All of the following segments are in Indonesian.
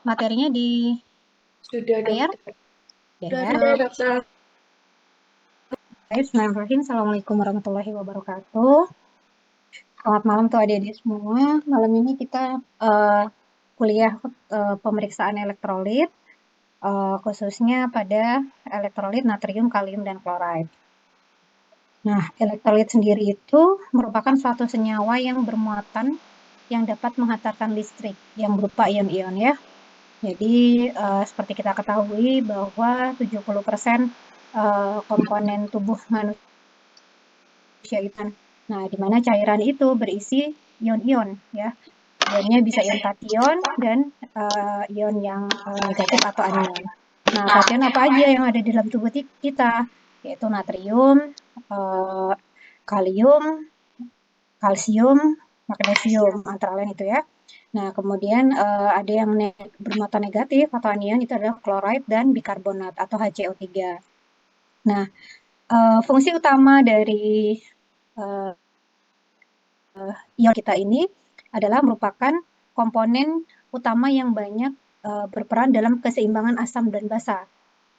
materinya di Sudah, layar? dokter. Ya. Sudah, dokter. Bismillahirrahmanirrahim. Assalamualaikum warahmatullahi wabarakatuh. Selamat malam tuh adik-adik semua. Malam ini kita kuliah pemeriksaan elektrolit, khususnya pada elektrolit natrium, kalium, dan klorida. Nah, elektrolit sendiri itu merupakan suatu senyawa yang bermuatan yang dapat menghantarkan listrik yang berupa ion-ion ya. Jadi seperti kita ketahui bahwa 70% komponen tubuh manusia itu. Nah, di mana cairan itu berisi ion-ion ya. Ionnya bisa ion kation dan ion yang negatif atau anion. Nah, kation apa aja yang ada di dalam tubuh kita? Yaitu natrium, kalium, kalsium, magnesium, antara lain itu ya. Nah, kemudian ada yang bermuatan negatif atau anion itu adalah klorida dan bikarbonat atau HCO3. Nah, fungsi utama dari ion kita ini adalah merupakan komponen utama yang banyak berperan dalam keseimbangan asam dan basa.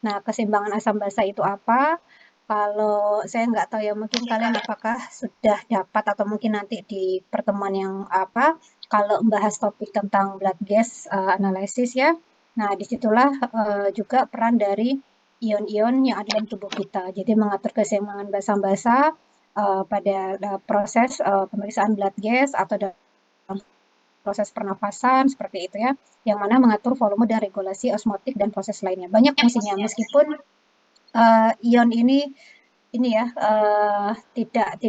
Nah, keseimbangan asam basa itu apa? Kalau saya nggak tahu ya, mungkin kalian apakah sudah dapat atau mungkin nanti di pertemuan yang apa, kalau membahas topik tentang blood gas analysis ya. Nah, disitulah juga peran dari ion-ion yang ada dalam tubuh kita. Jadi mengatur keseimbangan basa-basa pada proses pemeriksaan blood gas atau dalam proses pernafasan seperti itu ya, yang mana mengatur volume dan regulasi osmotik dan proses lainnya. Banyak fungsinya meskipun ion ini ya tidak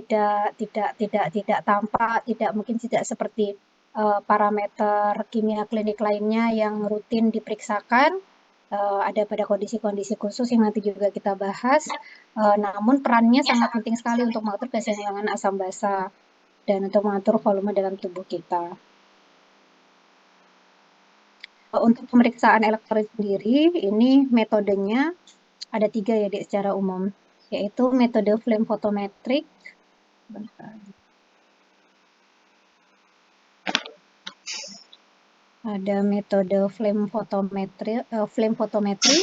tampak, tidak mungkin tidak seperti parameter kimia klinik lainnya yang rutin diperiksakan. Ada pada kondisi-kondisi khusus yang nanti juga kita bahas. Namun perannya sangat penting sekali untuk mengatur keseimbangan asam basa dan untuk mengatur volume dalam tubuh kita. Untuk pemeriksaan elektrolit sendiri, ini metodenya ada 3 ya secara umum, yaitu metode flame photometric, ada metode flame photometry,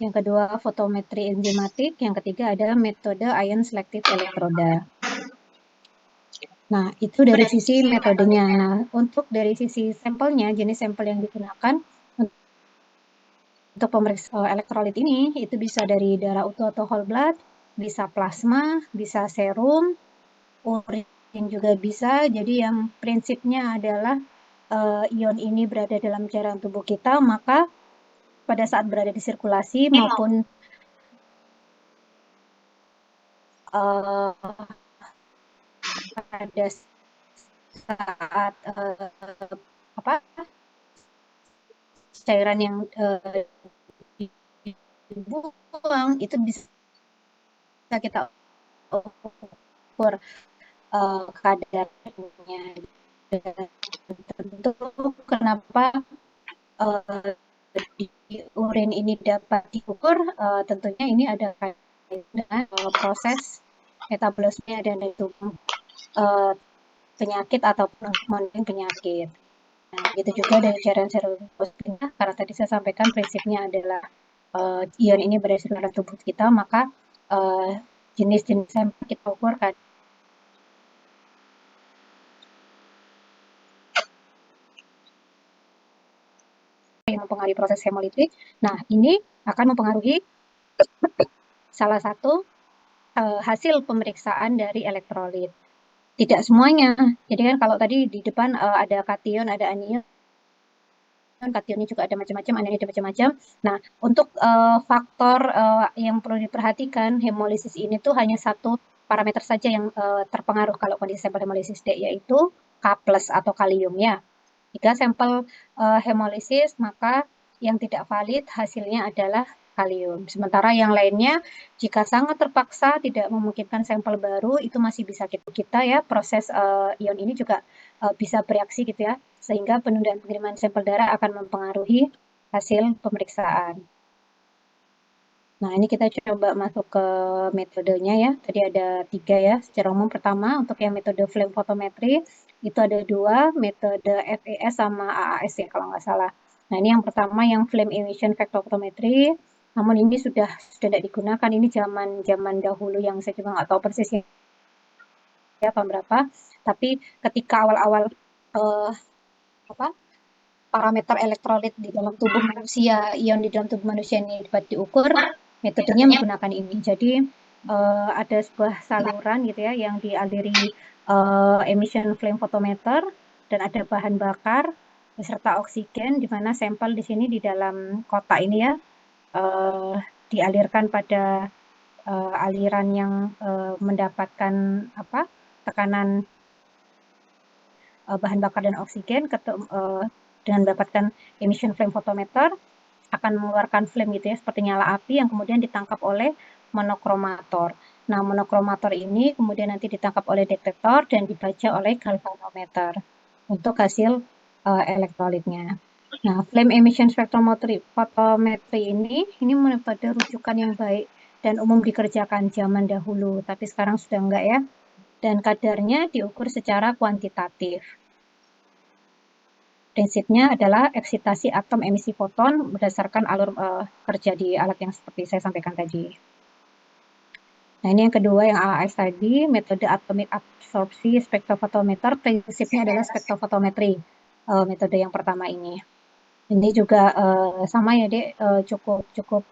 yang kedua fotometri enzimatik, yang ketiga ada metode ion selective electroda. Nah, itu dari sisi metodenya. Nah, untuk dari sisi sampelnya, jenis sampel yang digunakan untuk pemeriksaan elektrolit ini, itu bisa dari darah utuh atau whole blood, bisa plasma, bisa serum, urin juga bisa. Jadi yang prinsipnya adalah ion ini berada dalam cairan tubuh kita, maka pada saat berada di sirkulasi maupun pada saat apa cairan yang dibuang itu bisa kita ukur kadarnya. Tentu kenapa di urin ini dapat diukur, tentunya ini ada kaitan dengan proses metabolisme dan tubuh penyakit ataupun monitoring penyakit. Nah, gitu juga dari cairan serologi karena tadi saya sampaikan prinsipnya adalah ion ini berada di dalam tubuh kita, maka jenis-jenis sampel kita ukur kan yang mempengaruhi proses hemolitik. Nah, ini akan mempengaruhi salah satu hasil pemeriksaan dari elektrolit. Tidak semuanya. Jadi kan kalau tadi di depan ada kation, ada anion, kationnya juga ada macam-macam, anionnya ada macam-macam. Nah, untuk faktor yang perlu diperhatikan, hemolisis ini tuh hanya satu parameter saja yang terpengaruh kalau kondisi sampel hemolisis D, yaitu K+ atau kalium ya. Jika sampel hemolisis, maka yang tidak valid hasilnya adalah kalium. Sementara yang lainnya, jika sangat terpaksa tidak memungkinkan sampel baru, itu masih bisa kita ya, proses ion ini juga bisa bereaksi gitu ya, sehingga penundaan pengiriman sampel darah akan mempengaruhi hasil pemeriksaan. Nah, ini kita coba masuk ke metodenya ya. Tadi ada 3 ya. Secara umum pertama, untuk yang metode flame photometry, itu ada 2, metode FES sama AAS ya kalau nggak salah. Nah, ini yang pertama yang flame emission spectrophotometry. Namun ini sudah tidak digunakan. Ini zaman dahulu yang saya juga nggak tahu persisnya tahun berapa. Tapi ketika awal-awal eh, apa parameter elektrolit di dalam tubuh manusia, ion di dalam tubuh manusia ini dapat diukur, metodenya menggunakan ini. Jadi ada sebuah saluran gitu ya yang dialiri emission flame photometer dan ada bahan bakar beserta oksigen di mana sampel di sini di dalam kotak ini ya eh, dialirkan pada aliran yang mendapatkan apa tekanan bahan bakar dan oksigen dengan mendapatkan emission flame photometer akan mengeluarkan flame gitu ya seperti nyala api yang kemudian ditangkap oleh monokromator. Nah, monokromator ini kemudian nanti ditangkap oleh detektor dan dibaca oleh galvanometer untuk hasil elektrolitnya. Nah, flame emission spectrometry photometry ini metode rujukan yang baik dan umum dikerjakan zaman dahulu, tapi sekarang sudah enggak ya. Dan kadarnya diukur secara kuantitatif. Prinsipnya adalah eksitasi atom emisi foton berdasarkan alur kerja di alat yang seperti saya sampaikan tadi. Nah, ini yang kedua yang AAS tadi, metode atomic absorpsi spektrofotometer, prinsipnya adalah spektrofotometri, metode yang pertama ini. Ini juga sama ya, Dek, cukup cukup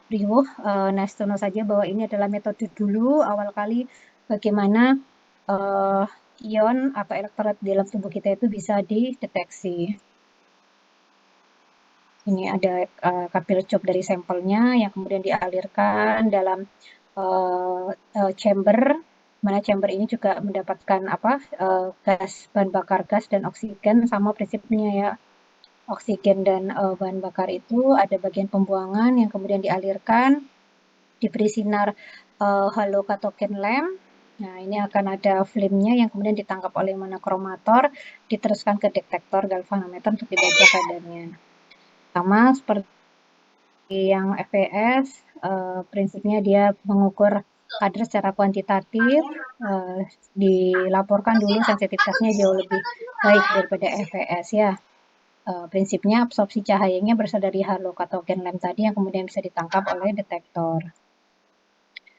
riuh. Nastono saja bahwa ini adalah metode dulu awal kali bagaimana uh, ion atau elektrolit di dalam tubuh kita itu bisa dideteksi. Ini ada kapil cup dari sampelnya yang kemudian dialirkan dalam chamber, mana chamber ini juga mendapatkan apa gas bahan bakar gas dan oksigen sama prinsipnya ya. Oksigen dan bahan bakar itu ada bagian pembuangan yang kemudian dialirkan, diberi sinar halokatogen lamp. Nah, ini akan ada flame-nya yang kemudian ditangkap oleh monokromator, diteruskan ke detektor galvanometer untuk dibaca kadarnya. Sama seperti yang FPS, prinsipnya dia mengukur kadar secara kuantitatif, dilaporkan dulu sensitivitasnya jauh lebih baik daripada FPS ya. Prinsipnya absorpsi cahayanya berasal dari halokatogen lamp tadi yang kemudian bisa ditangkap oleh detektor.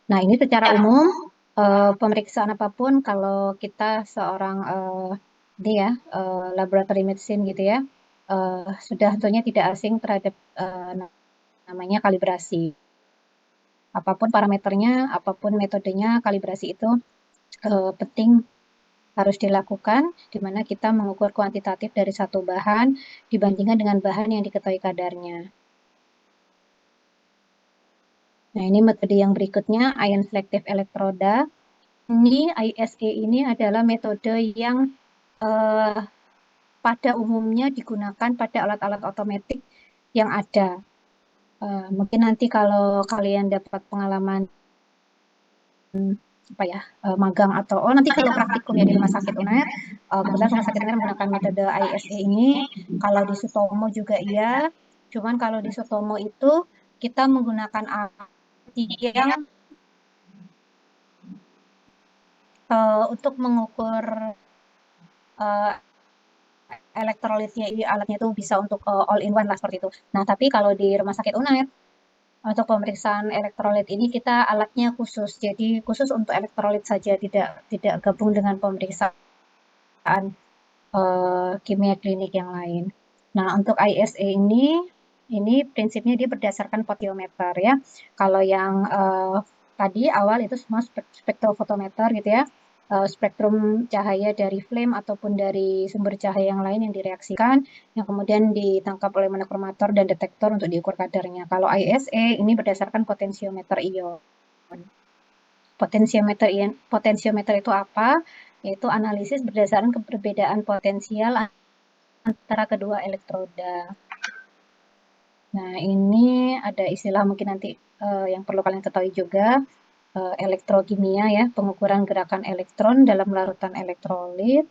Nah, ini secara umum pemeriksaan apapun kalau kita seorang ini ya laboratory medicine gitu ya sudah tentunya tidak asing terhadap namanya kalibrasi. Apapun parameternya, apapun metodenya, kalibrasi itu penting harus dilakukan, di mana kita mengukur kuantitatif dari satu bahan dibandingkan dengan bahan yang diketahui kadarnya. Nah, ini metode yang berikutnya, ion selective electroda. Ini ISE ini adalah metode yang pada umumnya digunakan pada alat-alat otomatik yang ada. Mungkin nanti kalau kalian dapat pengalaman apa ya magang atau nanti kalau praktikum ya di rumah sakit UNER, kebetulan rumah sakit UNER menggunakan metode ISE ini. Kalau di Sutomo juga iya, cuman kalau di Sutomo itu kita menggunakan alat yang untuk mengukur uh, elektrolitnya ini alatnya itu bisa untuk all in one lah seperti itu. Nah, tapi kalau di rumah sakit UNER untuk pemeriksaan elektrolit ini kita alatnya khusus. Jadi khusus untuk elektrolit saja, tidak gabung dengan pemeriksaan kimia klinik yang lain. Nah, untuk ISA ini prinsipnya dia berdasarkan potentiometer ya. Kalau yang tadi awal itu semua spektrofotometer gitu ya. Spektrum cahaya dari flame ataupun dari sumber cahaya yang lain yang direaksikan, yang kemudian ditangkap oleh monokromator dan detektor untuk diukur kadarnya. Kalau ISA ini berdasarkan potensiometer ion. Potensiometer itu apa? Yaitu analisis berdasarkan perbedaan potensial antara kedua elektroda. Nah, ini ada istilah mungkin nanti yang perlu kalian ketahui juga, elektrokimia ya, pengukuran gerakan elektron dalam larutan elektrolit.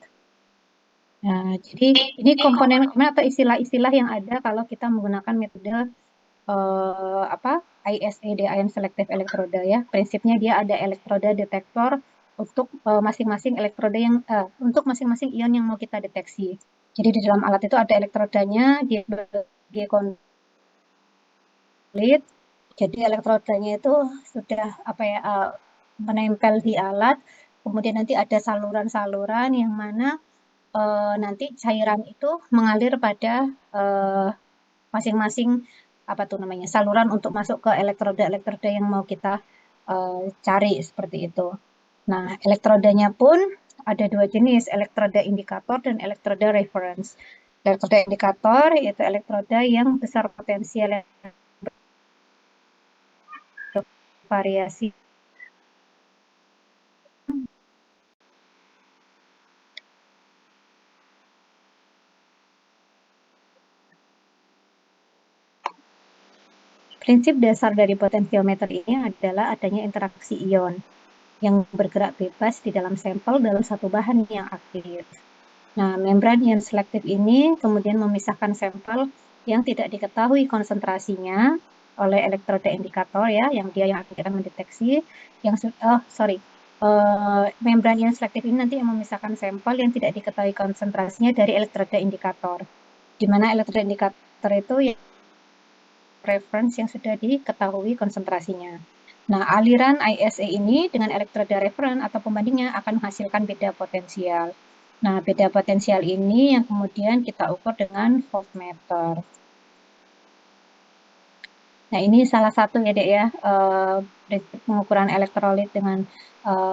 Nah, jadi ini komponen-komponen atau istilah-istilah yang ada kalau kita menggunakan metode ISED, ion selective electroda ya. Prinsipnya dia ada elektroda detektor untuk masing-masing elektroda yang untuk masing-masing ion yang mau kita deteksi. Jadi di dalam alat itu ada elektrodanya, dia sebagai konduit. Jadi elektrodanya itu sudah menempel di alat. Kemudian nanti ada saluran-saluran yang mana nanti cairan itu mengalir pada masing-masing saluran untuk masuk ke elektroda-elektroda yang mau kita cari seperti itu. Nah, elektrodanya pun ada dua jenis, elektroda indikator dan elektroda reference. Elektroda indikator yaitu elektroda yang besar potensial variasi. Prinsip dasar dari potensiometer ini adalah adanya interaksi ion yang bergerak bebas di dalam sampel dalam satu bahan yang aktif. Nah, membran ion selektif ini kemudian memisahkan sampel yang tidak diketahui konsentrasinya oleh elektroda indikator ya, yang akan mendeteksi membran ion selektif ini nanti yang memisahkan sampel yang tidak diketahui konsentrasinya dari elektroda indikator. Di mana elektroda indikator itu yang reference yang sudah diketahui konsentrasinya. Nah, aliran ISA ini dengan elektroda referen atau pembandingnya akan menghasilkan beda potensial. Nah, beda potensial ini yang kemudian kita ukur dengan voltmeter. Nah, ini salah satu ya, Dek ya, pengukuran elektrolit dengan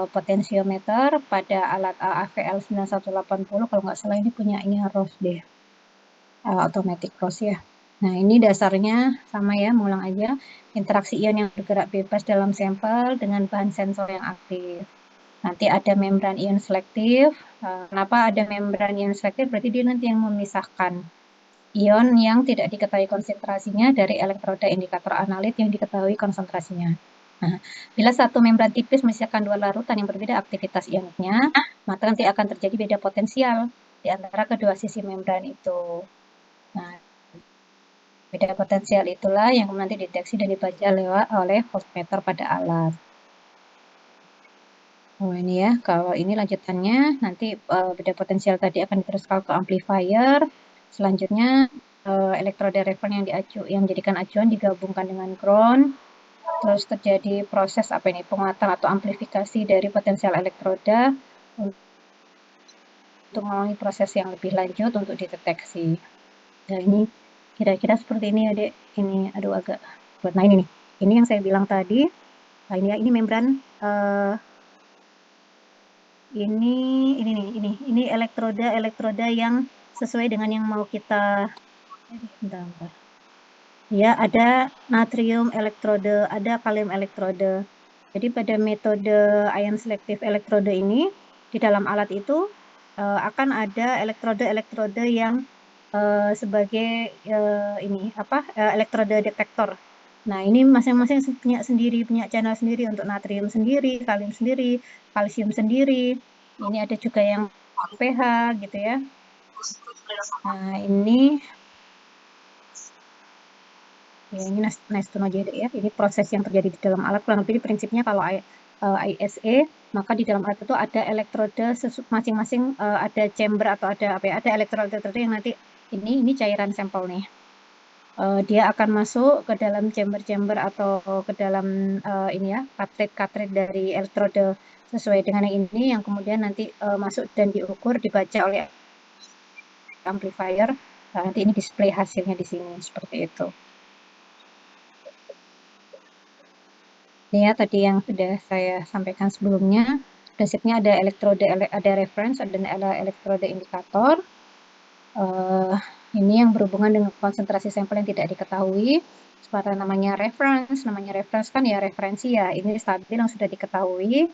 potensiometer pada alat AVL 9180. Kalau nggak salah ini punya ini ROS deh, automatic ROS ya. Nah, ini dasarnya sama ya, mengulang aja. Interaksi ion yang bergerak bebas dalam sampel dengan bahan sensor yang aktif. Nanti ada membran ion selektif. Kenapa ada membran ion selektif? Berarti dia nanti yang memisahkan ion yang tidak diketahui konsentrasinya dari elektroda indikator analit yang diketahui konsentrasinya. Nah, bila satu membran tipis memisahkan dua larutan yang berbeda aktivitas ionnya, maka nanti akan terjadi beda potensial di antara kedua sisi membran itu. Nah, beda potensial itulah yang nanti dideteksi dan dibaca oleh voltmeter pada alat. Oh ini ya, kalau ini lanjutannya nanti beda potensial tadi akan diteruskan ke amplifier. Selanjutnya elektroda referen yang dijadikan acuan digabungkan dengan ground. Terus terjadi proses penguatan atau amplifikasi dari potensial elektroda untuk melalui proses yang lebih lanjut untuk dideteksi. Nah ini kira-kira seperti ini ya Dek. Ini aduh agak buat. Nah ini nih. Ini yang saya bilang tadi. Nah ini ya, ini membran ini elektroda yang sesuai dengan yang mau kita bentar. Ya, ada natrium elektrode, ada kalium elektrode. Jadi pada metode ion selective elektrode ini di dalam alat itu akan ada elektrode-elektrode yang sebagai elektrode detektor. Nah, ini masing-masing punya channel sendiri untuk natrium sendiri, kalium sendiri, kalsium sendiri. Ini ada juga yang pH gitu ya. Nah, ini nice to know aja ya. Ini proses yang terjadi di dalam alat. Kurang lebih prinsipnya kalau ISA, maka di dalam alat itu ada elektrode masing-masing ada chamber atau ada elektrode yang nanti ini cairan sampel nih. Dia akan masuk ke dalam chamber-chamber atau ke dalam cartridge dari elektrode sesuai dengan yang ini yang kemudian nanti masuk dan diukur, dibaca oleh amplifier. Nanti ini display hasilnya di sini seperti itu. Ini ya tadi yang sudah saya sampaikan sebelumnya. Prinsipnya ada elektrode, ada reference, ada elektrode indikator. Ini yang berhubungan dengan konsentrasi sampel yang tidak diketahui. Seperti namanya reference kan ya referensi ya. Ini stabil yang sudah diketahui.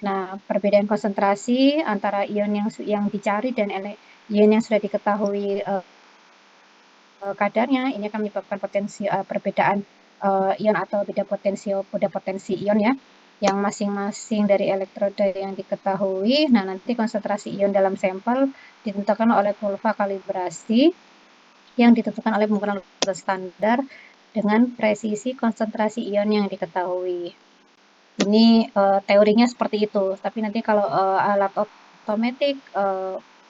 Nah, perbedaan konsentrasi antara ion yang dicari dan ion yang sudah diketahui kadarnya ini akan menyebabkan perbedaan ion atau beda potensi ion ya, yang masing-masing dari elektroda yang diketahui. Nah, nanti konsentrasi ion dalam sampel ditentukan oleh kurva kalibrasi yang ditentukan oleh penggunaan rute standar dengan presisi konsentrasi ion yang diketahui. Ini teorinya seperti itu, tapi nanti kalau alat otomatik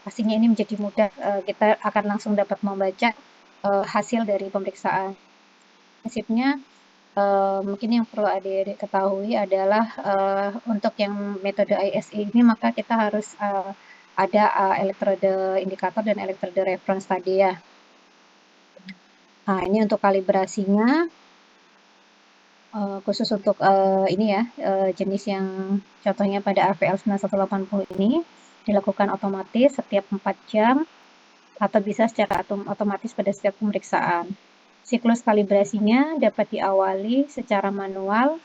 pastinya ini menjadi mudah, kita akan langsung dapat membaca hasil dari pemeriksaan. Prinsipnya mungkin yang perlu adik-adik ketahui adalah untuk yang metode ISE ini maka kita harus ada elektrode indikator dan elektrode reference tadi ya. Nah, ini untuk kalibrasinya khusus untuk ini ya jenis yang contohnya pada AVL 9180 ini dilakukan otomatis setiap 4 jam atau bisa secara otomatis pada setiap pemeriksaan. Siklus kalibrasinya dapat diawali secara manual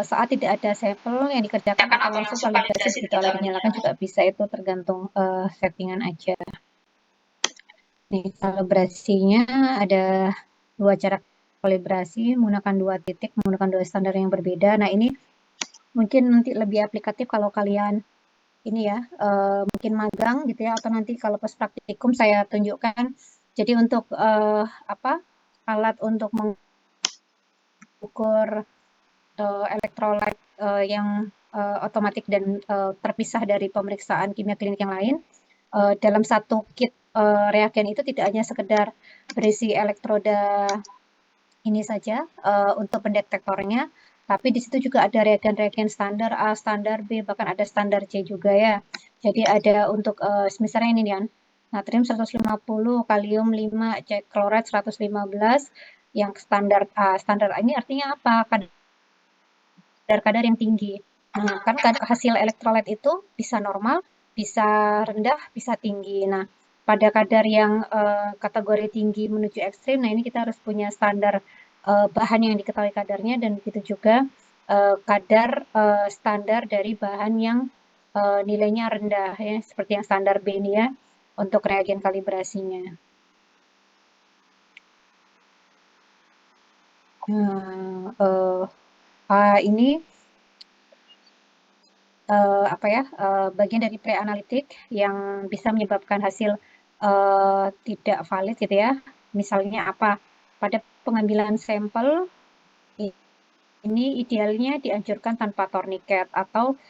saat tidak ada sampel yang dikerjakan atau langsung kalibrasi begitu alat dinyalakan juga bisa, itu tergantung settingan aja. Nih, kalibrasinya ada 2 cara kalibrasi menggunakan 2 titik, menggunakan 2 standar yang berbeda. Nah, ini mungkin nanti lebih aplikatif kalau kalian ini ya, mungkin magang gitu ya, atau nanti kalau pas praktikum saya tunjukkan. Jadi untuk alat untuk mengukur elektrolit yang otomatis dan terpisah dari pemeriksaan kimia klinik yang lain. Dalam satu kit reagen itu tidak hanya sekedar berisi elektroda ini saja untuk pendetektornya, tapi di situ juga ada reagen-reagen standar A, standar B, bahkan ada standar C juga ya. Jadi ada untuk misalnya ini kan, natrium 150, kalium 5, cat klorat 115, yang standar A. Standar A ini artinya apa? Kadar-kadar yang tinggi. Nah, kan hasil elektrolit itu bisa normal, bisa rendah, bisa tinggi. Nah, pada kadar yang kategori tinggi menuju ekstrim, nah ini kita harus punya standar bahan yang diketahui kadarnya, dan begitu juga kadar standar dari bahan yang nilainya rendah ya, seperti yang standar B ini ya, untuk reagen kalibrasinya. Nah, ini bagian dari pre-analitik yang bisa menyebabkan hasil tidak valid gitu ya. Misalnya apa? Pada pengambilan sampel ini idealnya dianjurkan tanpa torniket, atau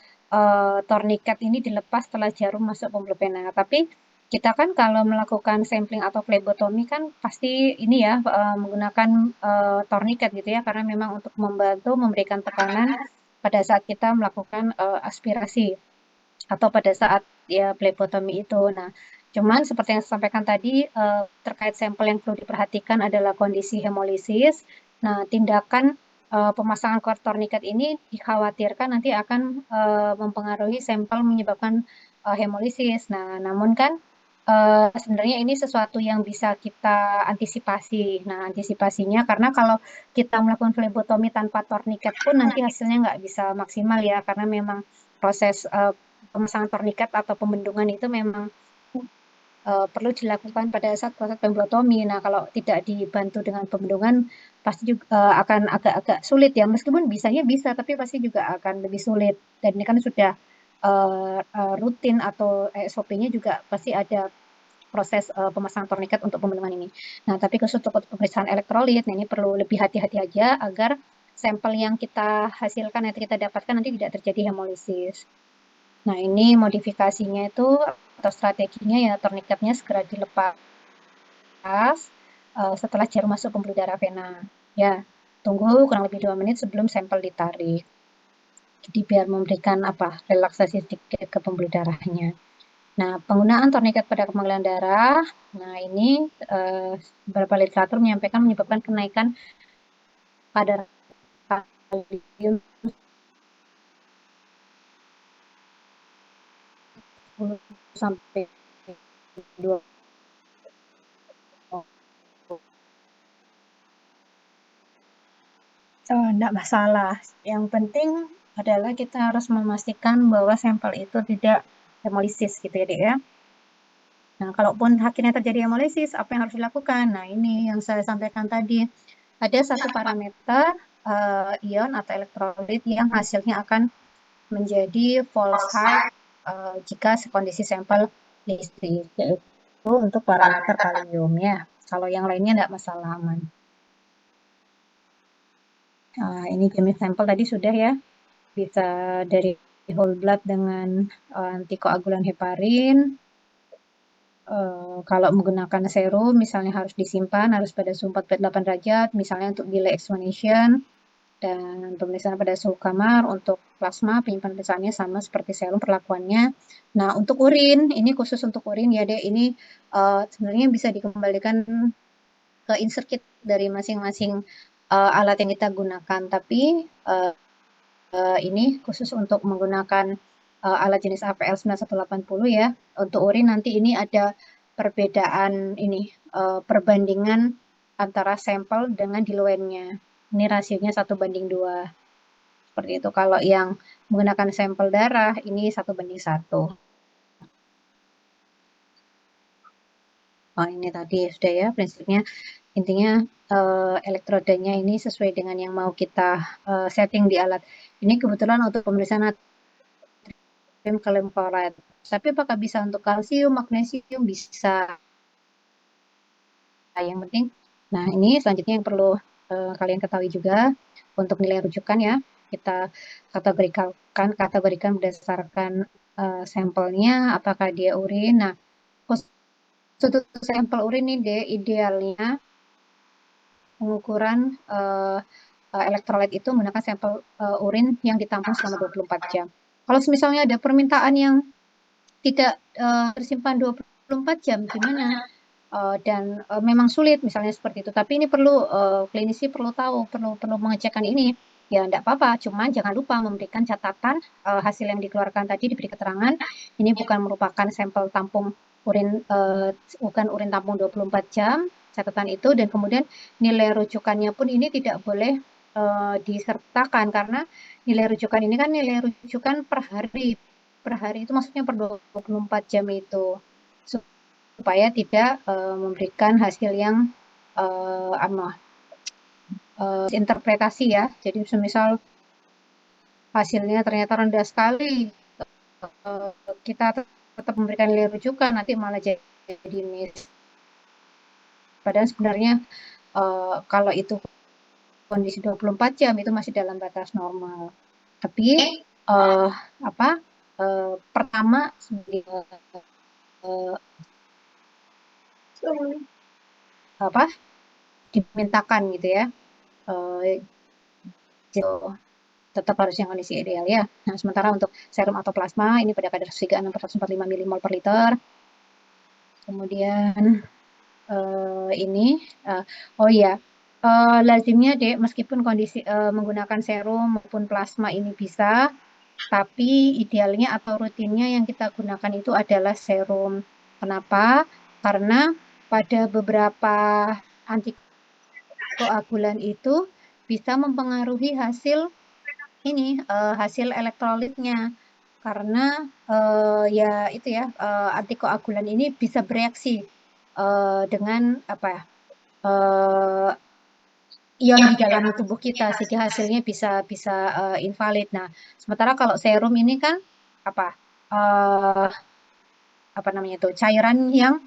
torniket ini dilepas setelah jarum masuk pembuluh vena. Tapi kita kan kalau melakukan sampling atau flebotomi kan pasti ini ya menggunakan torniket gitu ya, karena memang untuk membantu memberikan tekanan pada saat kita melakukan aspirasi atau pada saat ya flebotomi itu. Nah, cuman seperti yang saya sampaikan tadi terkait sampel yang perlu diperhatikan adalah kondisi hemolisis. Nah, tindakan pemasangan torniket ini dikhawatirkan nanti akan mempengaruhi sampel, menyebabkan hemolisis. Nah, namun kan sebenarnya ini sesuatu yang bisa kita antisipasi. Nah, antisipasinya karena kalau kita melakukan flebotomi tanpa torniket pun nanti hasilnya nggak bisa maksimal ya, karena memang proses pemasangan torniket atau pembendungan itu memang perlu dilakukan pada saat proses flebotomi. Nah, kalau tidak dibantu dengan pembendungan pasti juga akan agak-agak sulit ya. Meskipun bisanya bisa, tapi pasti juga akan lebih sulit. Dan ini kan sudah rutin atau SOP-nya juga pasti ada proses pemasangan torniket untuk pembendungan ini. Nah, tapi khusus untuk pemeriksaan elektrolit, nah ini perlu lebih hati-hati aja agar sampel yang kita hasilkan, nanti kita dapatkan nanti tidak terjadi hemolisis. Nah, ini modifikasinya itu atau strateginya ya torniketnya segera dilepas setelah jarum masuk pembuluh darah vena. Ya, tunggu kurang lebih 2 menit sebelum sampel ditarik. Jadi biar memberikan relaksasi sedikit ke pembuluh darahnya. Nah, penggunaan torniket pada pemanggilan darah, nah ini beberapa literatur menyampaikan menyebabkan kenaikan kadar kalium 10 sampai 20. Enggak masalah. Yang penting adalah kita harus memastikan bahwa sampel itu tidak hemolisis gitu ya, Dek ya. Nah, kalaupun akhirnya terjadi hemolisis, apa yang harus dilakukan? Nah, ini yang saya sampaikan tadi. Ada satu parameter ion atau elektrolit yang hasilnya akan menjadi false high jika kondisi sampel listrik, yaitu untuk parameter kalium ya. Kalau yang lainnya tidak masalah, aman. Nah, ini jenis sampel tadi sudah ya, bisa dari whole blood dengan antikoagulan heparin. Kalau menggunakan serum, misalnya harus disimpan, harus pada suhu 48 derajat, misalnya untuk delay examination, dan pemeriksaan pada suhu kamar. Untuk plasma, penyimpanan pemeriksaannya sama seperti serum perlakuannya. Nah, untuk urin, ini khusus untuk urin ya, Dek. Ini sebenarnya bisa dikembalikan ke insert kit dari masing-masing alat yang kita gunakan. Tapi ini khusus untuk menggunakan alat jenis APL 9180 ya. Untuk urin nanti ini ada perbedaan ini perbandingan antara sampel dengan diluennya. Ini rasionya 1:2. Seperti itu. Kalau yang menggunakan sampel darah ini 1:1. Oh, ini tadi sudah ya prinsipnya. Intinya elektrodanya ini sesuai dengan yang mau kita setting di alat. Ini kebetulan untuk pemeriksaan kalium chloride. Tapi apakah bisa untuk kalsium, magnesium? Bisa. Yang penting, nah ini selanjutnya yang perlu kalian ketahui juga untuk nilai rujukan ya. Kita kategorikan berdasarkan sampelnya, apakah dia urin. Nah, khusus untuk sampel urin ini idealnya pengukuran elektrolit itu menggunakan sampel urin yang ditampung selama 24 jam. Kalau misalnya ada permintaan yang tidak tersimpan 24 jam, gimana? Dan memang sulit misalnya seperti itu. Tapi ini perlu klinisi perlu tahu, perlu mengecekkan ini. Ya enggak apa-apa, cuman jangan lupa memberikan catatan hasil yang dikeluarkan tadi, diberi keterangan ini bukan merupakan sampel tampung urin bukan urin tampung 24 jam, catatan itu, dan kemudian nilai rujukannya pun ini tidak boleh disertakan karena nilai rujukan ini kan nilai rujukan per hari. Per hari itu maksudnya per 24 jam itu supaya tidak memberikan hasil yang interpretasi ya. Jadi misal hasilnya ternyata rendah sekali, kita tetap memberikan nilai rujukan, nanti malah jadi miss. Padahal sebenarnya kalau itu kondisi 24 jam itu masih dalam batas normal. Tapi pertama dimintakan gitu ya. Gitu. Tetap harus yang kondisi ideal ya. Nah, sementara untuk serum atau plasma ini pada kadar 3,6/145 milimol per liter. Kemudian ini oh ya, lazimnya Dek, meskipun kondisi menggunakan serum maupun plasma ini bisa, tapi idealnya atau rutinnya yang kita gunakan itu adalah serum. Kenapa? Karena pada beberapa antikoagulan itu bisa mempengaruhi hasil ini hasil elektrolitnya karena ya itu ya antikoagulan ini bisa bereaksi dengan apa ion di dalam tubuh kita sehingga hasilnya bisa bisa invalid. Nah, sementara kalau serum ini kan apa uh, apa namanya itu cairan yang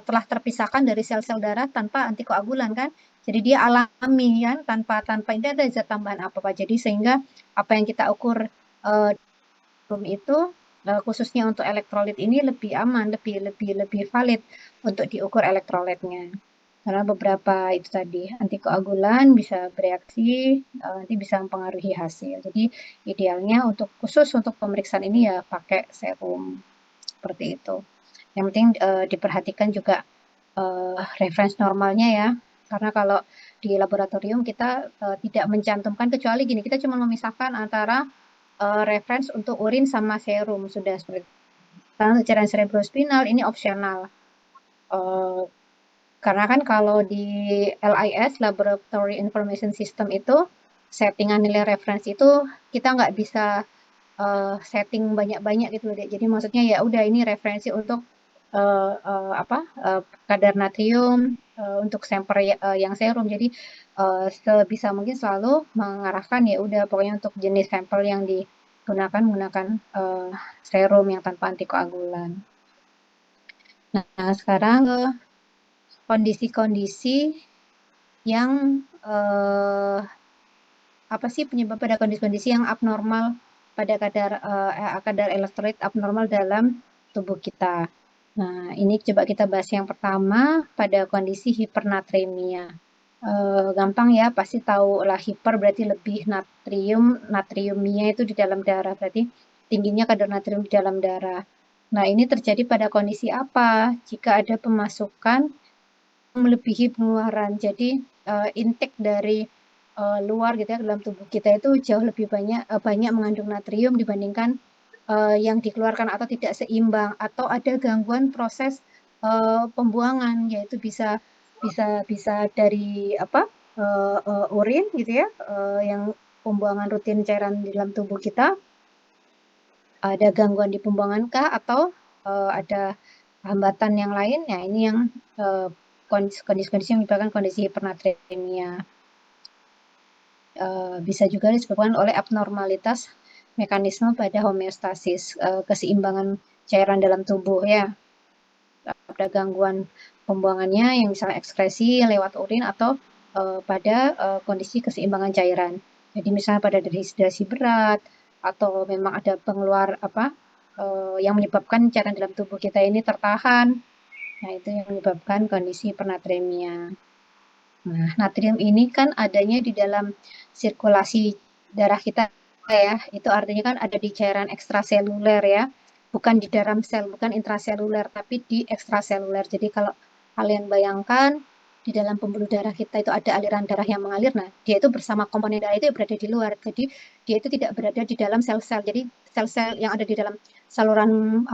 telah terpisahkan dari sel-sel darah tanpa antikoagulan kan. Jadi dia alami kan tanpa ini ada zat tambahan apa-apa. Jadi sehingga apa yang kita ukur itu khususnya untuk elektrolit ini lebih aman, lebih valid untuk diukur elektrolitnya. Karena beberapa itu tadi antikoagulan bisa bereaksi, nanti bisa mempengaruhi hasil. Jadi idealnya untuk khusus untuk pemeriksaan ini ya pakai serum seperti itu. Yang penting diperhatikan juga reference normalnya ya. Karena kalau di laboratorium kita tidak mencantumkan kecuali gini, kita cuma memisahkan antara reference untuk urin sama serum sudah seperti itu. Karena cairan cerebrospinal ini opsional. Karena kan kalau di LIS, Laboratory Information System itu, settingan nilai reference itu kita nggak bisa setting banyak-banyak gitu loh. Jadi maksudnya ya udah ini referensi untuk kadar natrium untuk sampel yang serum. Jadi sebisa mungkin selalu mengarahkan ya udah pokoknya untuk jenis sampel yang digunakan menggunakan serum yang tanpa antikoagulan. Nah, sekarang kondisi-kondisi yang apa sih penyebab pada kondisi-kondisi yang abnormal pada kadar elektrolit abnormal dalam tubuh kita. Nah, ini coba kita bahas yang pertama pada kondisi hipernatremia. Gampang ya, pasti tahu lah, hiper berarti lebih natriumnya itu di dalam darah, berarti tingginya kadar natrium di dalam darah. Nah, ini terjadi pada kondisi apa? Jika ada pemasukan melebihi pengeluaran. Jadi intake dari luar gitu ya, dalam tubuh kita itu jauh lebih banyak mengandung natrium dibandingkan yang dikeluarkan, atau tidak seimbang, atau ada gangguan proses pembuangan, yaitu bisa bisa bisa dari urin gitu ya, yang pembuangan rutin cairan di dalam tubuh kita, ada gangguan di pembuangan kah, atau ada hambatan yang lain. Ya, ini yang kondisi-kondisi yang menyebabkan kondisi hipernatremia. Bisa juga disebabkan oleh abnormalitas mekanisme pada homeostasis, keseimbangan cairan dalam tubuh ya. Ada gangguan pembuangannya yang misalnya ekskresi lewat urin, atau pada kondisi keseimbangan cairan. Jadi misalnya pada dehidrasi berat, atau memang ada pengeluar yang menyebabkan cairan dalam tubuh kita ini tertahan. Nah, itu yang menyebabkan kondisi hipernatremia. Nah, natrium ini kan adanya di dalam sirkulasi darah kita ya. Itu artinya kan ada di cairan ekstraseluler ya. Bukan di dalam sel, bukan intraseluler, tapi di ekstraseluler. Jadi kalau kalian bayangkan di dalam pembuluh darah kita itu ada aliran darah yang mengalir. Nah, dia itu bersama komponen darah itu berada di luar. Jadi dia itu tidak berada di dalam sel-sel. Jadi sel-sel yang ada di dalam saluran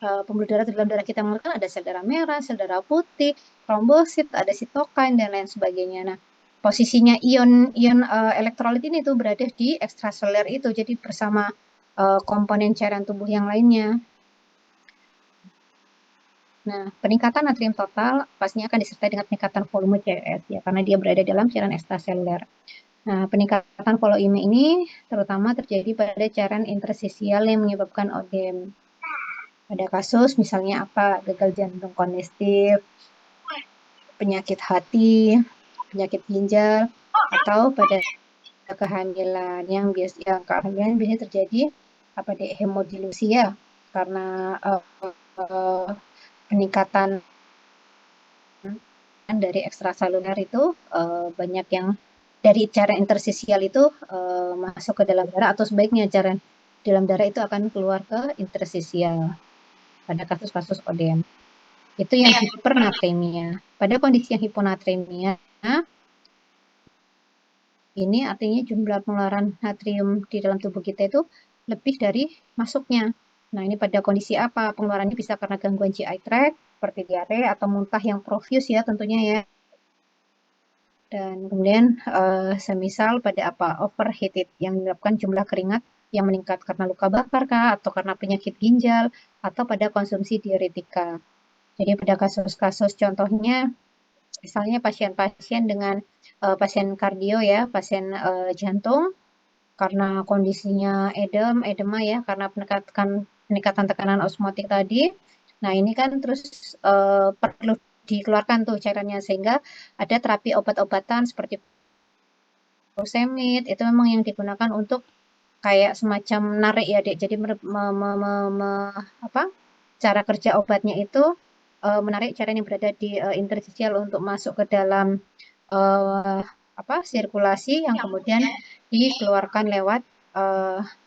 pembuluh darah di dalam darah kita mengalir kan ada sel darah merah, sel darah putih, trombosit, ada sitokin dan lain sebagainya. Nah, posisinya ion elektrolit ini tuh berada di ekstraseluler itu, jadi bersama komponen cairan tubuh yang lainnya. Nah, peningkatan natrium total pastinya akan disertai dengan peningkatan volume CRS ya, karena dia berada dalam cairan ekstraseluler. Nah, peningkatan volume ini terutama terjadi pada cairan interstisial yang menyebabkan odem. Pada kasus misalnya gagal jantung kongestif, penyakit hati, penyakit ginjal, atau pada kehamilan. Kehamilan biasanya terjadi di hemodilusi ya, karena uh, peningkatan dari ekstraseluler itu banyak yang dari cairan interstisial itu masuk ke dalam darah, atau sebaiknya cairan dalam darah itu akan keluar ke interstisial pada kasus-kasus odem. Itu yang hipernatremia. Pada kondisi yang hiponatremia, ini artinya jumlah pengeluaran natrium di dalam tubuh kita itu lebih dari masuknya. Nah, ini pada kondisi apa? Pengeluarannya bisa karena gangguan GI tract, seperti diare atau muntah yang profuse ya tentunya ya. Dan kemudian semisal pada overheated yang menyebabkan jumlah keringat yang meningkat karena luka bakar kah, atau karena penyakit ginjal, atau pada konsumsi diuretika. Jadi pada kasus-kasus contohnya, misalnya pasien-pasien dengan pasien kardio ya, pasien jantung, karena kondisinya edema ya, karena peningkatan tekanan osmotik tadi. Nah, ini kan terus perlu dikeluarkan tuh cairannya, sehingga ada terapi obat-obatan seperti furosemid, itu memang yang digunakan untuk kayak semacam narik ya, Dek. Jadi cara kerja obatnya itu menarik cairan yang berada di interstisial untuk masuk ke dalam uh, sirkulasi, yang kemudian dikeluarkan lewat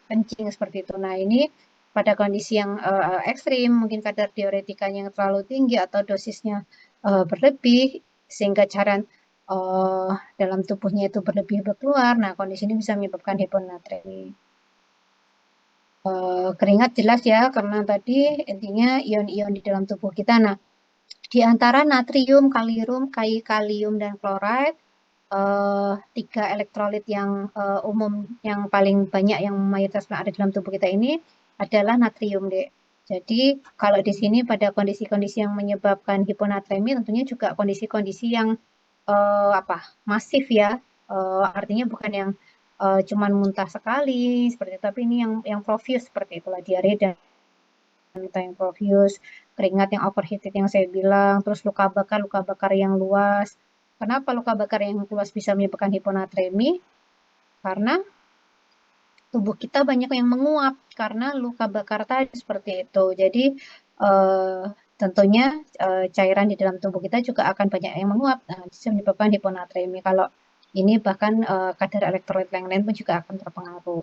kencing seperti itu. Nah, ini pada kondisi yang ekstrim, mungkin kadar diuretikanya yang terlalu tinggi atau dosisnya berlebih, sehingga cairan dalam tubuhnya itu berlebih berkeluar. Nah, kondisi ini bisa menyebabkan hiponatremia. Keringat jelas ya, karena tadi intinya ion-ion di dalam tubuh kita. Nah, di antara natrium, kalium, dan klorida, tiga elektrolit yang umum, yang paling banyak, yang mayoritas ada dalam tubuh kita ini adalah natrium, Dek. Jadi kalau di sini pada kondisi-kondisi yang menyebabkan hiponatremia, tentunya juga kondisi-kondisi yang masif ya. Artinya bukan yang cuman muntah sekali seperti itu, tapi ini yang profuse seperti itulah, diare dan muntah yang profuse, keringat yang overheated yang saya bilang, terus luka bakar yang luas. Kenapa luka bakar yang luas bisa menyebabkan hiponatremi? Karena tubuh kita banyak yang menguap karena luka bakar tadi seperti itu. Jadi eh, tentunya cairan di dalam tubuh kita juga akan banyak yang menguap. Nah, bisa menyebabkan hiponatremi. Kalau ini bahkan kadar elektrolit yang lain pun juga akan terpengaruh.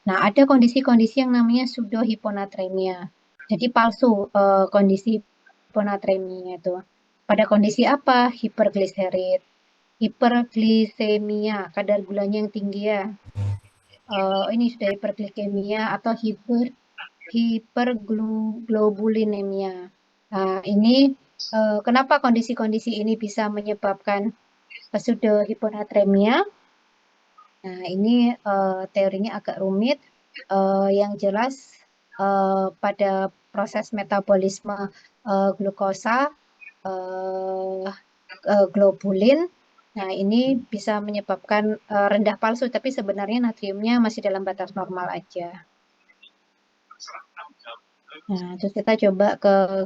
Nah, ada kondisi-kondisi yang namanya pseudohiponatremia. Jadi palsu kondisi hiponatremia itu. Pada kondisi apa? Hipergliserid, hiperglisemia, kadar gulanya yang tinggi ya. Ini sudah hiperglikemia atau hiperglobulinemia. Nah, ini kenapa kondisi-kondisi ini bisa menyebabkan pseudohiponatremia? Nah, ini teorinya agak rumit. Yang jelas pada proses metabolisme glukosa, eh, globulin, nah ini bisa menyebabkan rendah palsu, tapi sebenarnya natriumnya masih dalam batas normal aja. Nah, terus kita coba ke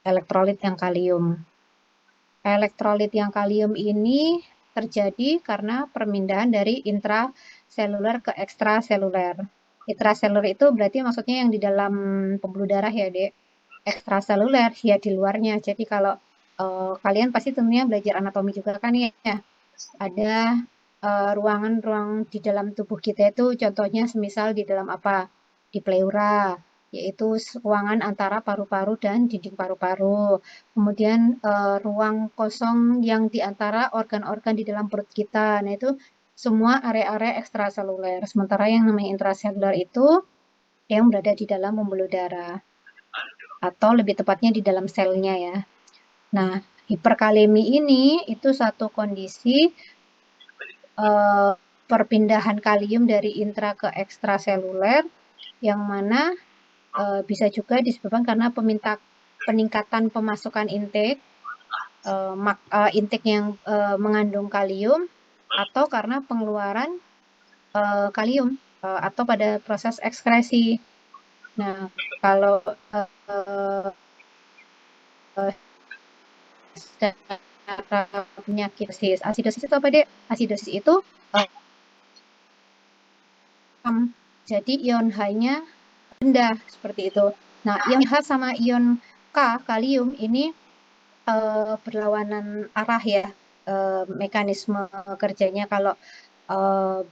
elektrolit yang kalium. Elektrolit yang kalium ini terjadi karena permindahan dari intraseluler ke ekstraseluler. Intraseluler itu berarti maksudnya yang di dalam pembuluh darah ya, Dek. Ekstraseluler ya di luarnya. Jadi kalau kalian pasti tentunya belajar anatomi juga kan ya. Ada ruangan-ruang di dalam tubuh kita itu contohnya semisal di dalam apa? Di pleura, yaitu ruangan antara paru-paru dan dinding paru-paru. Kemudian ruang kosong yang di antara organ-organ di dalam perut kita. Nah, itu semua area-area ekstraseluler. Sementara yang namanya intraseluler itu yang berada di dalam pembuluh darah atau lebih tepatnya di dalam selnya ya. Nah, hiperkalemi ini itu satu kondisi perpindahan kalium dari intra ke ekstraseluler yang mana bisa juga disebabkan karena peningkatan pemasukan intake intake yang mengandung kalium atau karena pengeluaran kalium atau pada proses ekskresi. Nah, kalau secara penyakit asidosis itu apa deh? Asidosis itu jadi ion H-nya rendah seperti itu. Nah, ion H sama ion K, kalium ini berlawanan arah ya mekanisme kerjanya kalau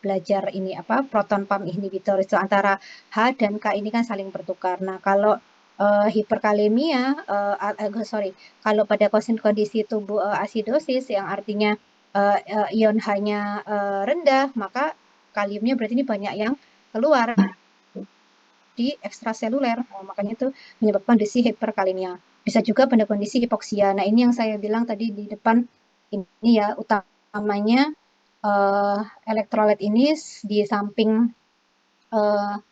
belajar ini apa proton pump inhibitor itu antara H dan K ini kan saling bertukar. Nah, kalau hiperkalemia sorry, kalau pada kondisi tubuh asidosis yang artinya ion H-nya rendah, maka kaliumnya berarti ini banyak yang keluar di ekstraseluler. Makanya itu menyebabkan kondisi hiperkalemia. Bisa juga pada kondisi hipoksia. Nah, ini yang saya bilang tadi di depan ini ya utamanya uh, elektrolit ini di samping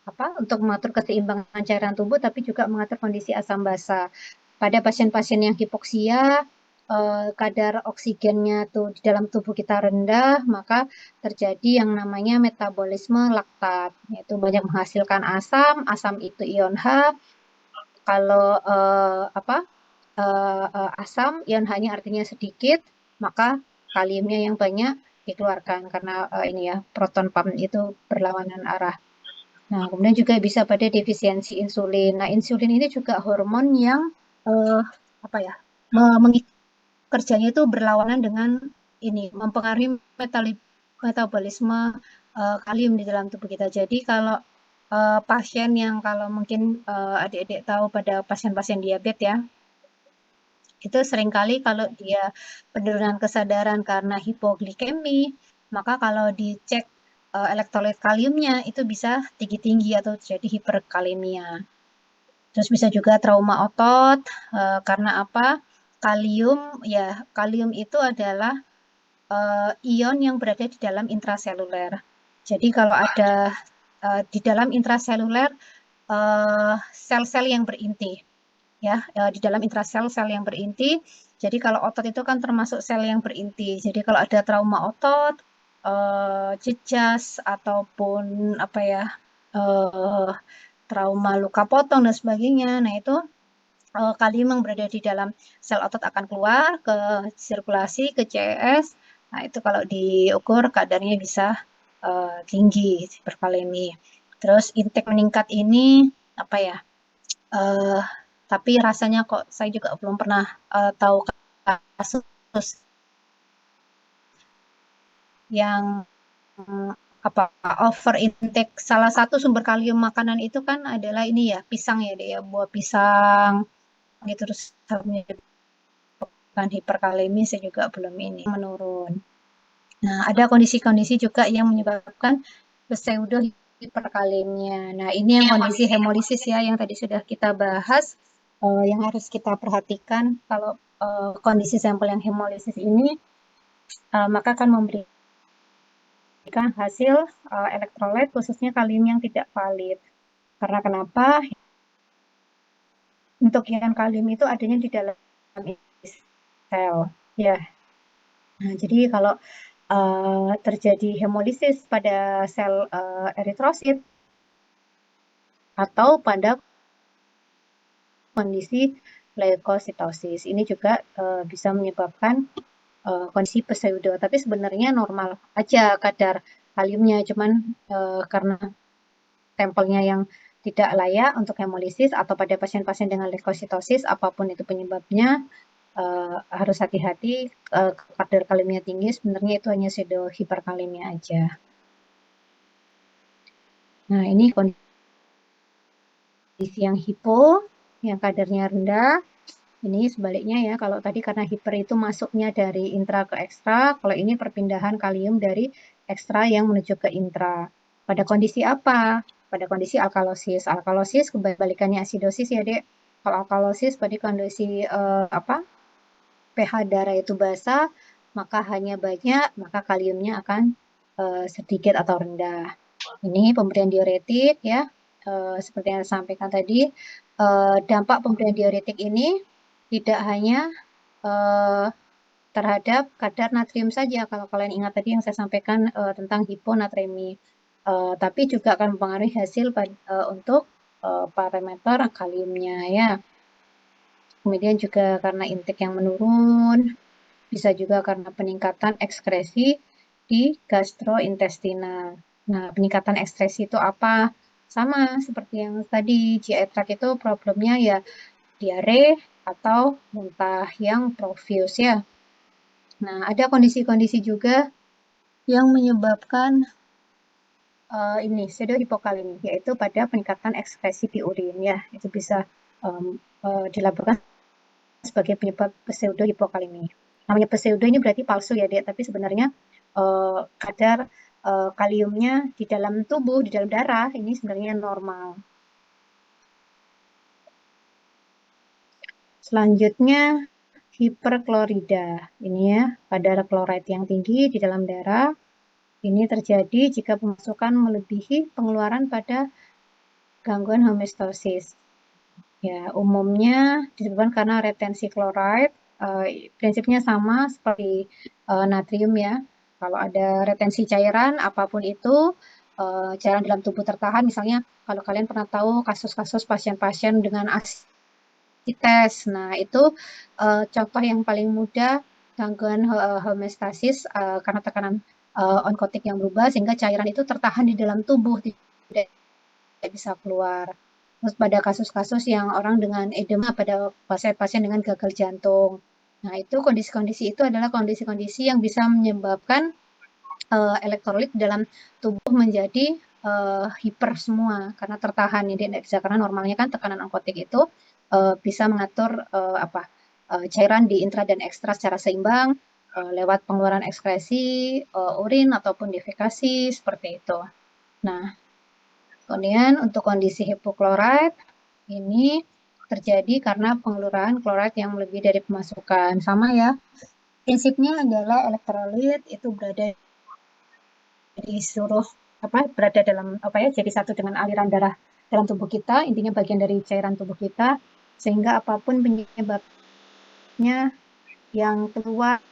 apa untuk mengatur keseimbangan cairan tubuh tapi juga mengatur kondisi asam basa. Pada pasien-pasien yang hipoksia kadar oksigennya tuh di dalam tubuh kita rendah, maka terjadi yang namanya metabolisme laktat, yaitu banyak menghasilkan asam, asam itu ion H. Kalau apa asam, ion H-nya artinya sedikit, maka kaliumnya yang banyak dikeluarkan karena ini ya proton pump itu berlawanan arah. Nah, kemudian juga bisa pada defisiensi insulin. Nah, insulin ini juga hormon yang apa ya, kerjanya itu berlawanan dengan ini, mempengaruhi metabolisme kalium di dalam tubuh kita. Jadi kalau pasien yang kalau mungkin adik-adik tahu pada pasien-pasien diabetes ya, itu seringkali kalau dia penurunan kesadaran karena hipoglikemi, maka kalau dicek elektrolit kaliumnya itu bisa tinggi-tinggi atau jadi hiperkalemia. Terus bisa juga trauma otot karena apa? Kalium ya, kalium itu adalah ion yang berada di dalam intraseluler. Jadi kalau ada di dalam intraseluler sel-sel yang berinti ya di dalam intrasel yang berinti. Jadi kalau otot itu kan termasuk sel yang berinti. Jadi kalau ada trauma otot, jejas ataupun apa ya trauma luka potong dan sebagainya. Nah itu kalium yang berada di dalam sel otot akan keluar ke sirkulasi ke CES. Nah itu kalau diukur kadarnya bisa tinggi hiperkalemi. Terus intake meningkat ini apa ya? Tapi rasanya kok saya juga belum pernah tahu kasus yang apa over intake. Salah satu sumber kalium makanan itu kan adalah ini ya, pisang ya, dia buah pisang gitu, terus menyebabkan hiperkalemi. Saya juga belum ini menurun. Nah, ada kondisi-kondisi juga yang menyebabkan pseudo hiperkalemia. Nah, ini yang kondisi hemolisis ya, yang tadi sudah kita bahas, yang harus kita perhatikan kalau kondisi sampel yang hemolisis ini, maka akan memberikan hasil elektrolit khususnya kalium yang tidak valid. Karena kenapa? Untuk ion kalium itu adanya di dalam sel. Ya, nah, jadi kalau terjadi hemolisis pada sel eritrosit atau pada kondisi leukositosis, ini juga bisa menyebabkan kondisi pseudo. Tapi sebenarnya normal aja kadar kaliumnya, cuman karena sampelnya yang tidak layak untuk hemolisis atau pada pasien-pasien dengan leukositosis, apapun itu penyebabnya, harus hati-hati. Kadar kaliumnya tinggi, sebenarnya itu hanya pseudo hiperkalemia aja. Nah, ini kondisi yang hipo, yang kadarnya rendah. Ini sebaliknya ya, kalau tadi karena hiper itu masuknya dari intra ke ekstra, kalau ini perpindahan kalium dari ekstra yang menuju ke intra. Pada kondisi apa? Pada kondisi alkalosis. Alkalosis kebalikannya asidosis ya, Dek. Kalau alkalosis pada kondisi apa? pH darah itu basah, maka hanya banyak, maka kaliumnya akan sedikit atau rendah. Ini pemberian diuretik ya, seperti yang saya sampaikan tadi, dampak pemberian diuretik ini tidak hanya terhadap kadar natrium saja. Kalau kalian ingat tadi yang saya sampaikan tentang hiponatremi, tapi juga akan mempengaruhi hasil untuk parameter kaliumnya ya. Kemudian juga karena intake yang menurun, bisa juga karena peningkatan ekskresi di gastrointestinal. Nah, peningkatan ekskresi itu apa? Sama seperti yang tadi, GI tract itu problemnya ya diare atau muntah yang profuse ya. Nah, ada kondisi-kondisi juga yang menyebabkan ini pseudohipokalemi, yaitu pada peningkatan ekskresi di urin ya. Itu bisa dilaporkan sebagai penyebab pseudohipokalemi. Namanya pseudo ini berarti palsu ya, Dek, tapi sebenarnya kadar kaliumnya di dalam tubuh, di dalam darah ini sebenarnya normal. Selanjutnya hiperklorida. Ini ya, kadar klorid yang tinggi di dalam darah. Ini terjadi jika pemasukan melebihi pengeluaran pada gangguan homeostasis. Ya, umumnya disebabkan karena retensi klorid. Prinsipnya sama seperti natrium ya. Kalau ada retensi cairan, apapun itu, cairan dalam tubuh tertahan. Misalnya, kalau kalian pernah tahu kasus-kasus pasien-pasien dengan asites. Nah, itu contoh yang paling mudah gangguan homeostasis karena tekanan onkotik yang berubah, sehingga cairan itu tertahan di dalam tubuh, tidak bisa keluar. Terus pada kasus-kasus yang orang dengan edema, pada pasien-pasien dengan gagal jantung. Nah, itu kondisi-kondisi itu adalah kondisi-kondisi yang bisa menyebabkan elektrolit dalam tubuh menjadi hiper semua karena tertahan. Jadi tidak bisa, karena normalnya kan tekanan onkotik itu bisa mengatur cairan di intra dan ekstra secara seimbang lewat pengeluaran ekskresi urin ataupun defekasi seperti itu. Nah, kemudian untuk kondisi hipoklorid ini terjadi karena pengeluaran klorid yang lebih dari pemasukan. Sama ya, prinsipnya adalah elektrolit itu berada di seluruh berada dalam jadi satu dengan aliran darah dalam tubuh kita, intinya bagian dari cairan tubuh kita, sehingga apapun penyebabnya yang keluar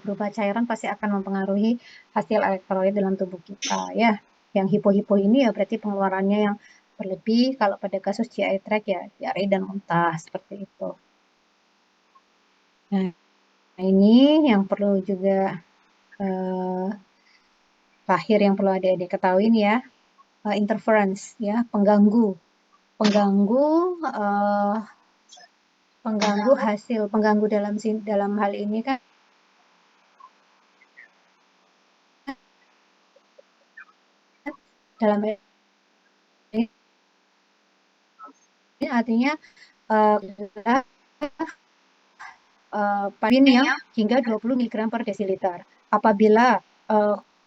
berupa cairan pasti akan mempengaruhi hasil elektrolit dalam tubuh kita ya. Yang hipo-hipo ini ya berarti pengeluarannya yang berlebih. Kalau pada kasus GI tract ya diare dan muntah seperti itu. Nah, ini yang perlu juga terakhir yang perlu adik-adik ketahui nih ya, interference ya, pengganggu. Eh, pengganggu hasil, pengganggu dalam hal ini kan dalam hal ini artinya adalah yang hingga 20 mg per desiliter. Apabila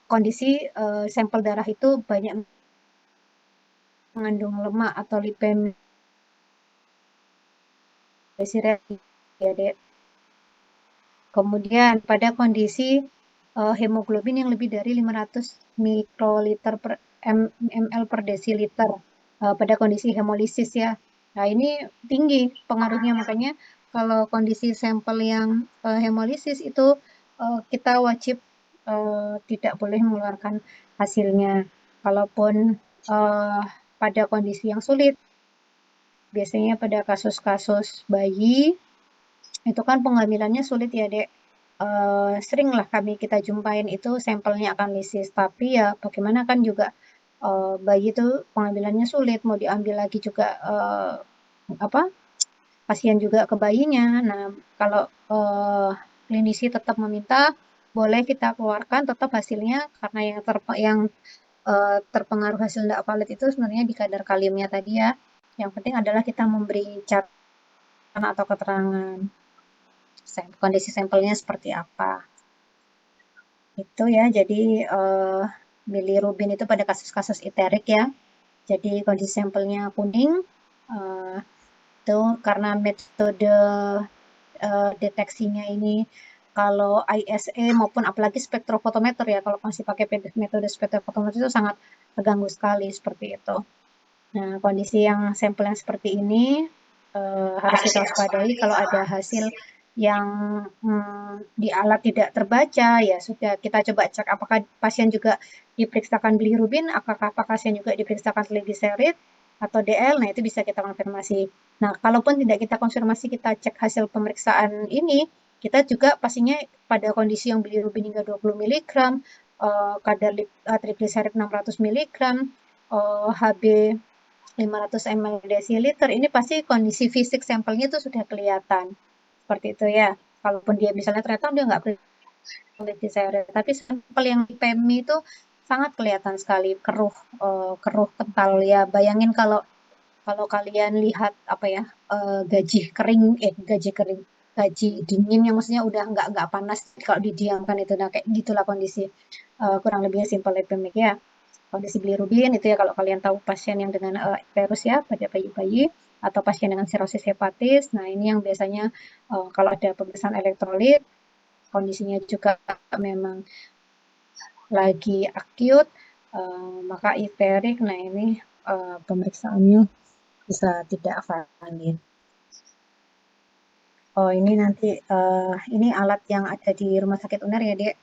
kondisi sampel darah itu banyak mengandung lemak atau lipemi ya, Dek. Kemudian pada kondisi hemoglobin yang lebih dari 500 mikroliter per ml per desiliter pada kondisi hemolisis ya. Nah, ini tinggi pengaruhnya, makanya kalau kondisi sampel yang hemolisis itu kita wajib tidak boleh mengeluarkan hasilnya. Kalaupun pada kondisi yang sulit, biasanya pada kasus-kasus bayi itu kan pengambilannya sulit ya, Dek. Seringlah kita jumpain itu sampelnya akan lisis, tapi ya bagaimana kan juga bayi itu pengambilannya sulit, mau diambil lagi juga apa pasien juga ke bayinya. Nah, kalau klinisi tetap meminta, boleh kita keluarkan tetap hasilnya, karena yang terpengaruh hasil tidak valid itu sebenarnya di kadar kaliumnya tadi ya. Yang penting adalah kita memberi catatan atau keterangan kondisi sampelnya seperti apa. Itu ya, jadi bilirubin itu pada kasus-kasus iterik ya. Jadi kondisi sampelnya kuning, itu karena metode deteksinya ini kalau ISA maupun apalagi spektrofotometer ya, kalau masih pakai metode spektrofotometer itu sangat terganggu sekali seperti itu. Nah, kondisi yang sampel yang seperti ini harus kita waspadai. Kalau ada hasil yang di alat tidak terbaca, ya sudah kita coba cek apakah pasien juga diperiksakan bilirubin, apakah pasien juga diperiksakan trigliserid atau DL. Nah, itu bisa kita konfirmasi. Nah, kalaupun tidak kita konfirmasi, kita cek hasil pemeriksaan ini, kita juga pastinya pada kondisi yang bilirubin hingga 20 mg, kadar trigliserid 600 mg, HB 500 ml desiliter, ini pasti kondisi fisik sampelnya itu sudah kelihatan. Seperti itu ya. Kalaupun dia misalnya ternyata dia nggak trigliserid, tapi sampel yang di PMI itu sangat kelihatan sekali keruh, keruh kental ya. Bayangin kalau kalian lihat apa ya, gaji kering, gaji dingin yang maksudnya udah nggak panas kalau didiamkan itu. Nah, kayak gitulah kondisi kurang lebihnya simpel lipemik ya. Kondisi bilirubin itu ya, kalau kalian tahu pasien yang dengan virus ya pada bayi-bayi atau pasien dengan sirosis hepatis. Nah, ini yang biasanya kalau ada pemeriksaan elektrolit, kondisinya juga memang lagi akut, maka iterik. Nah, ini pemeriksaannya bisa tidak valid. Oh, ini nanti ini alat yang ada di Rumah Sakit UNER ya, Dek.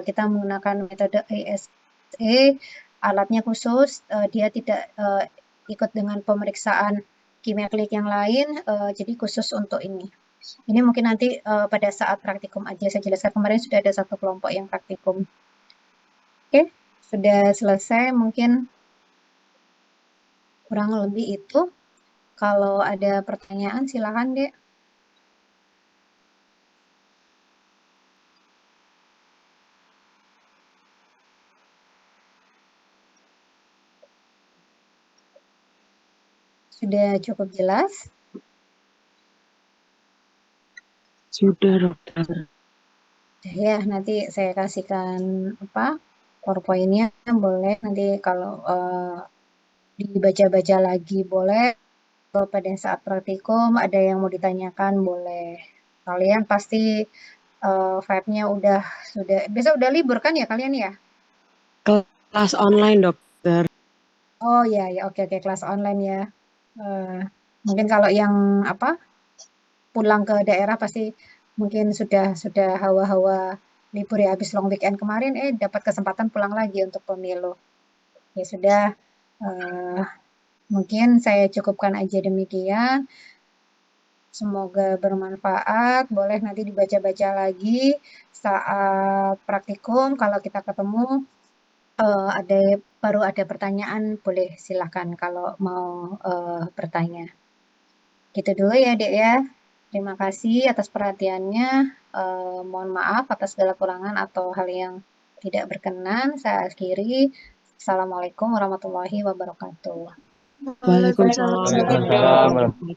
Kita menggunakan metode ISA, alatnya khusus, dia tidak ikut dengan pemeriksaan kimia klik yang lain, jadi khusus untuk ini. Ini mungkin nanti pada saat praktikum aja saya jelaskan. Kemarin sudah ada satu kelompok yang praktikum. Oke, sudah selesai mungkin kurang lebih itu. Kalau ada pertanyaan silakan, Dek. Sudah cukup jelas? Sudah, dokter. Ya, nanti saya kasihkan PowerPoint-nya, boleh nanti kalau dibaca-baca lagi boleh. Kalau pada saat praktikum ada yang mau ditanyakan boleh. Kalian pasti vibe-nya sudah besok udah libur kan ya kalian ya? Kelas online, dokter. Oh ya ya, oke oke, kelas online ya. Eh, mungkin kalau yang pulang ke daerah pasti mungkin sudah hawa-hawa libur ya, habis long weekend kemarin dapat kesempatan pulang lagi untuk pemilu. Ya sudah, eh, mungkin saya cukupkan aja demikian. Semoga bermanfaat. Boleh nanti dibaca-baca lagi saat praktikum kalau kita ketemu. baru ada pertanyaan, boleh silakan kalau mau bertanya. Gitu dulu ya, Dek ya. Terima kasih atas perhatiannya. Mohon maaf atas segala kurangan atau hal yang tidak berkenan. Saya akhiri. Assalamualaikum warahmatullahi wabarakatuh. Waalaikumsalam Waalaikumsalam warahmatullahi warahmatullahi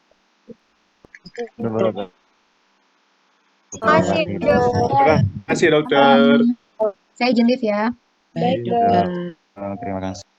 Terima kasih, wabarakatuh. Dok. Terima kasih dokter. Saya izin live ya. wabarakatuh. Terima kasih.